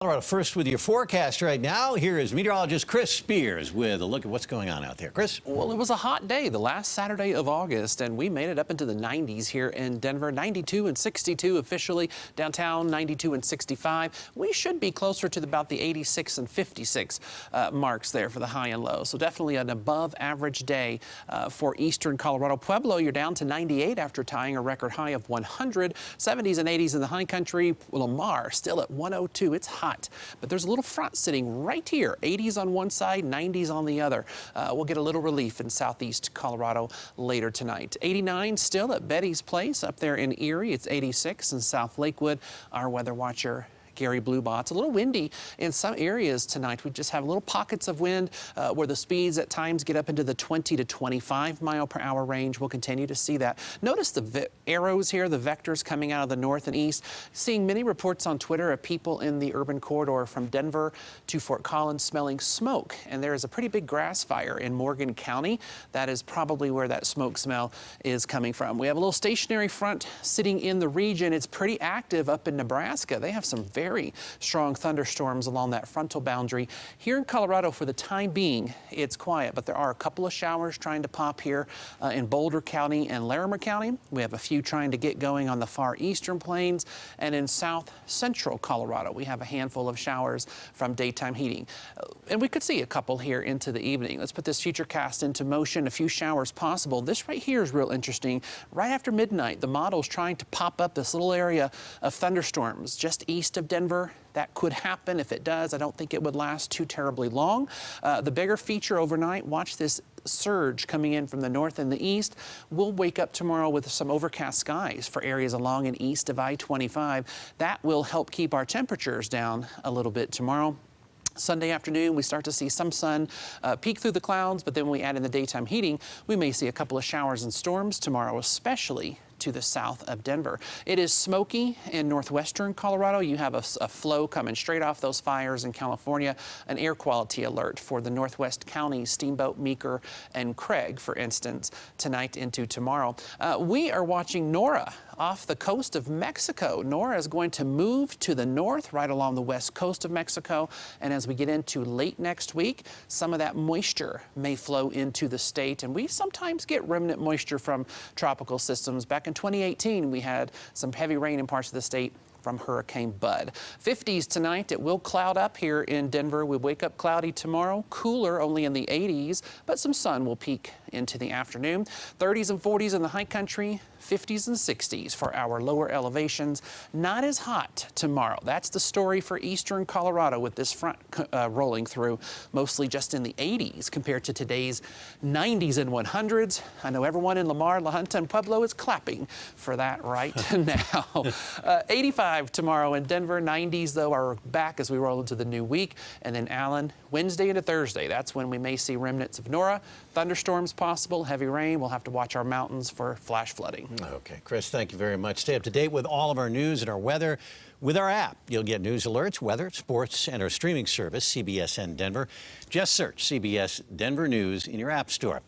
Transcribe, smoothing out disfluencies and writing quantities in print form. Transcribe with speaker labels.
Speaker 1: Colorado first with your forecast right now. Here is meteorologist Chris Spears with a look at what's going on out there. Chris?
Speaker 2: Well, it was a hot day the last Saturday of August, and we made it up into the 90s here in Denver. 92 and 62 officially. Downtown, 92 and 65. We should be closer to about the 86 and 56 marks there for the high and low. So definitely an above average day for eastern Colorado. Pueblo, you're down to 98 after tying a record high of 100. 70s and 80s in the high country. Lamar still at 102. It's hot. But there's a little front sitting right here. 80s on one side, 90s on the other. We'll get a little relief in southeast Colorado later tonight. 89 still at Betty's Place up there in Erie. It's 86 in South Lakewood. Our weather watcher Gary Bluebot. It's a little windy in some areas tonight. We just have little pockets of wind where the speeds at times get up into the 20 to 25 mile per hour range. We'll continue to see that. Notice the arrows here, the vectors coming out of the north and east. Seeing many reports on Twitter of people in the urban corridor from Denver to Fort Collins smelling smoke. And there is a pretty big grass fire in Morgan County. That is probably where that smoke smell is coming from. We have a little stationary front sitting in the region. It's pretty active up in Nebraska. They have some very strong thunderstorms along that frontal boundary. Here in Colorado, for the time being, it's quiet, but there are a couple of showers trying to pop here in Boulder County and Larimer County. We have a few trying to get going on the far eastern plains, and in south central Colorado, we have a handful of showers from daytime heating. And we could see a couple here into the evening. Let's put this futurecast into motion. A few showers possible. This right here is real interesting. Right after midnight, the model's trying to pop up this little area of thunderstorms just east of Denver. That could happen. If it does, I don't think it would last too terribly long. The bigger feature overnight, watch this surge coming in from the north and the east. We'll wake up tomorrow with some overcast skies for areas along and east of I-25. That will help keep our temperatures down a little bit tomorrow. Sunday afternoon, we start to see some sun peek through the clouds, but then when we add in the daytime heating, we may see a couple of showers and storms tomorrow, especially to the south of Denver. It is smoky in northwestern Colorado. You have a flow coming straight off those fires in California. An air quality alert for the northwest counties, Steamboat, Meeker, and Craig, for instance, tonight into tomorrow. We are watching NORA off the coast of Mexico. NORA is going to move to the north, right along the west coast of Mexico. And as we get into late next week, some of that moisture may flow into the state. And we sometimes get remnant moisture from tropical systems. Back in 2018, we had some heavy rain in parts of the state from Hurricane Bud. 50s tonight. It will cloud up here in Denver. We wake up cloudy tomorrow, cooler only in the 80s, but some sun will peek into the afternoon. 30s and 40s in the high country, 50s and 60s for our lower elevations. Not as hot tomorrow. That's the story for eastern Colorado with this front rolling through, mostly just in the 80s compared to today's 90s and 100s. I know everyone in Lamar, La Junta, and Pueblo is clapping for that right now. 85 tomorrow in Denver. 90s, though, are back as we roll into the new week. And then Allen, Wednesday into Thursday. That's when we may see remnants of NORA. Thunderstorms possible, heavy rain. We'll have to watch our mountains for flash flooding.
Speaker 1: Okay, Chris, thank you very much. Stay up to date with all of our news and our weather with our app. You'll get news alerts, weather, sports, and our streaming service, CBSN Denver. Just search CBS Denver News in your app store.